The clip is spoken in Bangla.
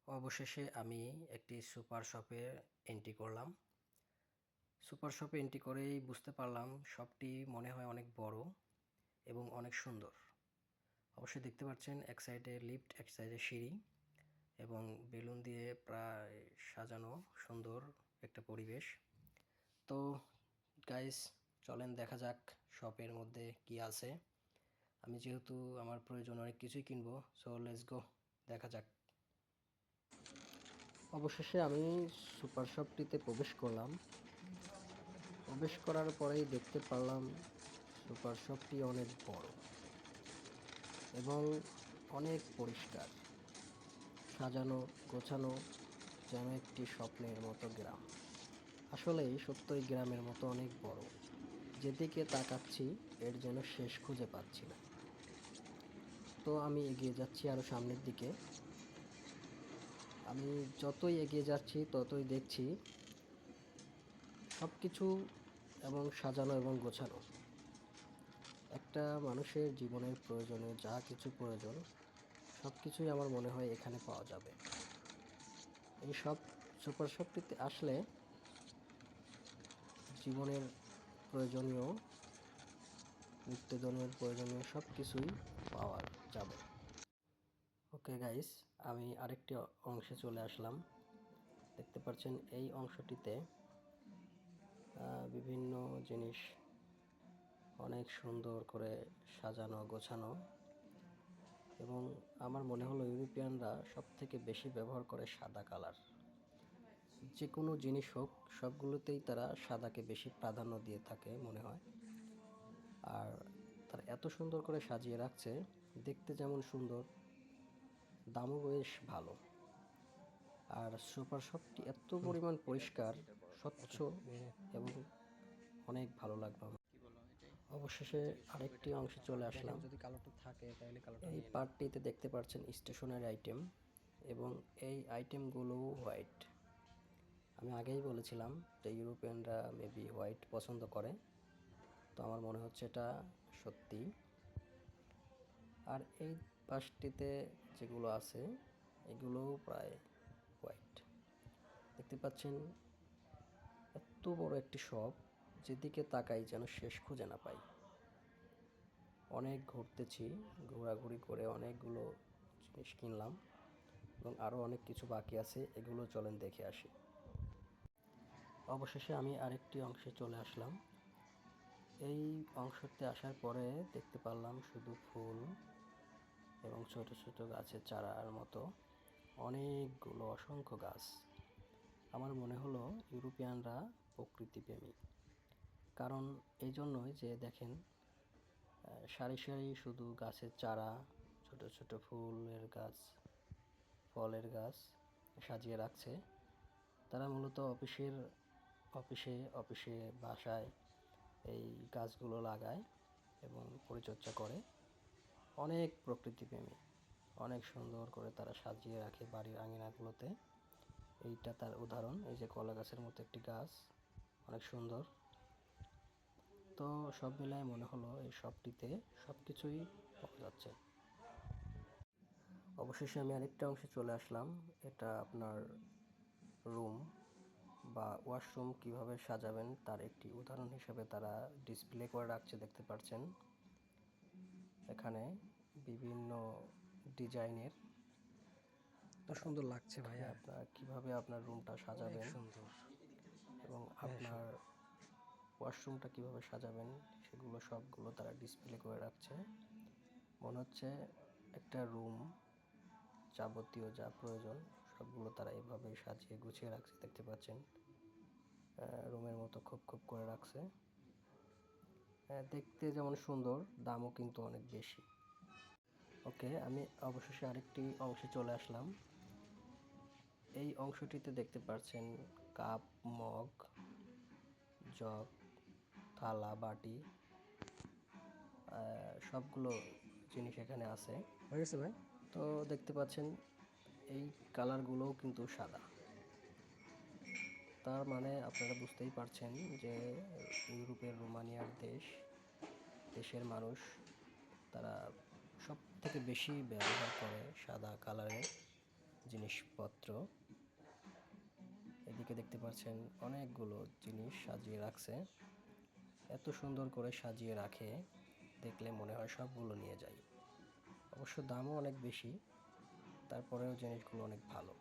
অবশেষে আমি একটি সুপার শপে এন্ট্রি করলাম। সুপার শপে এন্ট্রি করেই বুঝতে পারলাম শপটি মনে হয় অনেক বড় এবং অনেক সুন্দর। অবশ্যই দেখতে পাচ্ছেন এক সাইডে লিফট, এক সাইডে সিঁড়ি এবং বেলুন দিয়ে প্রায় সাজানো সুন্দর একটা পরিবেশ। তো গাইস, চলেন দেখা যাক শপের মধ্যে কি আছে। আমি যেহেতু আমার প্রয়োজন অনেক কিছুই কিনবো, সো লেটস গো, দেখা যাক। অবশেষে আমি সুপার শপটিতে প্রবেশ করলাম। প্রবেশ করার পরেই দেখতে পারলাম সুপার শপটি অনেক বড় এবং অনেক পরিষ্কার, সাজানো গোছানো, যেন একটি স্বপ্নের মতো গ্রাম। আসলেই সত্যই গ্রামের মতো অনেক বড়। যেদিকে তাকাচ্ছি এর যেন শেষ খুঁজে পাচ্ছি না। তো আমি এগিয়ে যাচ্ছি আরও সামনের দিকে। আমি যতই এগিয়ে যাচ্ছি ততই দেখছি সব কিছু এবং সাজানো এবং গোছানো। একটা মানুষের জীবনের প্রয়োজনীয় যা কিছু প্রয়োজন সব কিছুই আমার মনে হয় এখানে পাওয়া যাবে। এই সব সুপার শপটিতে আসলে জীবনের প্রয়োজনীয়, নিত্যদিনের প্রয়োজনীয় সব কিছুই পাওয়া যাবে। ওকে গাইস, আমি আরেকটি অংশে চলে আসলাম। দেখতে পাচ্ছেন এই অংশটিতে বিভিন্ন জিনিস অনেক সুন্দর করে সাজানো গোছানো, এবং আমার মনে হলো ইউরোপিয়ানরা সব থেকে বেশি ব্যবহার করে সাদা কালার। যে কোনো জিনিস হোক সবগুলোতেই তারা সাদাকে বেশি প্রাধান্য দিয়ে থাকে মনে হয়। আর তারা এত সুন্দর করে সাজিয়ে রাখছে, দেখতে যেমন সুন্দর, দামও বেশ ভালো। আর সুপার শপটি এত পরিমাণ পরিষ্কার, স্বচ্ছ এবং অনেক ভালো লাগলো আমার। অবশেষে আরেকটি অংশে চলে আসলাম। যদি কালোটা থাকে তাহলে কালোটা এই নিয়ে নিন। পার্টটিতে দেখতে পাচ্ছেন স্টেশনারি আইটেম, এবং এই আইটেমগুলো হোয়াইট। আমি আগেই বলেছিলাম যে ইউরোপিয়ানরা মেবি হোয়াইট পছন্দ করে, তো আমার মনে হচ্ছে এটা সত্যি। আর এই পাশটিতে যেগুলো আছে এগুলোও প্রায় হোয়াইট। দেখতে পাচ্ছেন এত বড় একটি শপ, যেদিকে তাকাই যেন শেষ খুঁজে না পাই। অনেক ঘুরতেছি, ঘোরাঘুরি করে অনেকগুলো জিনিস কিনলাম এবং আরও অনেক কিছু বাকি আছে, এগুলো চলেন দেখে আসি। অবশেষে আমি আরেকটি অংশে চলে আসলাম। এই অংশতে আসার পরে দেখতে পারলাম শুধু ফুল এবং ছোট ছোট গাছের চারার মতো অনেকগুলো অসংখ্য গাছ। আমার মনে হলো ইউরোপিয়ানরা প্রকৃতিপ্রেমী, কারণ এই জন্যই যে দেখেন সারি সারি শুধু গাছের চারা, ছোট ছোট ফুলের গাছ, ফলের গাছ সাজিয়ে রাখছে। তারা মূলত অফিসে বাসায় এই গাছগুলো লাগায় এবং পরিচর্যা করে। অনেক প্রকৃতিপ্রেমী, অনেক সুন্দর করে তারা সাজিয়ে রাখে বাড়ির আঙিনাগুলোতে। এইটা তার উদাহরণ। এই যে কলা গাছের মতো একটি গাছ, অনেক সুন্দর। তো সব মিলায় মনে হলো এই শপটিতে সব কিছুই পাওয়া যাচ্ছে। অবশেষে আমি আরেকটা অংশে চলে আসলাম। এটা আপনার রুম বা ওয়াশরুম কিভাবে সাজাবেন তার একটি উদাহরণ হিসেবে তারা ডিসপ্লে করে রাখছে, দেখতে পাচ্ছেন। এখানে বিভিন্ন ডিজাইনের, তো সুন্দর লাগছে ভাইয়া, আপনার কিভাবে আপনার রুমটা অনেক সাজাবেন সুন্দর। এবং হ্যাঁ, আপনার ওয়াশরুমটা কিভাবে সাজাবেন সেগুলো সবগুলো তারা ডিসপ্লে করে রাখছে। মনে হচ্ছে একটা রুম যাবতীয় যা প্রয়োজন সবগুলো তারা এভাবে সাজিয়ে গুছিয়ে রাখছে, দেখতে পাচ্ছেন। রুমের মতো খুব খুব করে রাখছে। দেখতে যেমন সুন্দর, দামও কিন্তু অনেক বেশি। ওকে, আমি অবশেষে আরেকটি অংশে চলে আসলাম। এই অংশটিতে দেখতে পাচ্ছেন কাপ, মগ, জগ, থালা, বাটি, সবগুলো জিনিস এখানে আছে। হয়ে গেছে ভাই। তো দেখতে পাচ্ছেন এই কালারগুলোও কিন্তু সাদা। তার মানে আপনারা বুঝতেই পারছেন যে ইউরোপের রোমানিয়ার দেশের মানুষ, তারা সব থেকে বেশি ব্যবহার করে সাদা কালারের জিনিসপত্র। এদিকে দেখতে পাচ্ছেন অনেকগুলো জিনিস সাজিয়ে রাখছে। এত সুন্দর করে সাজিয়ে রাখে, দেখলে মনে হয় সবগুলো নিয়ে যাই। অবশ্য দামও অনেক বেশি, তারপরেও জিনিসগুলো অনেক ভালো।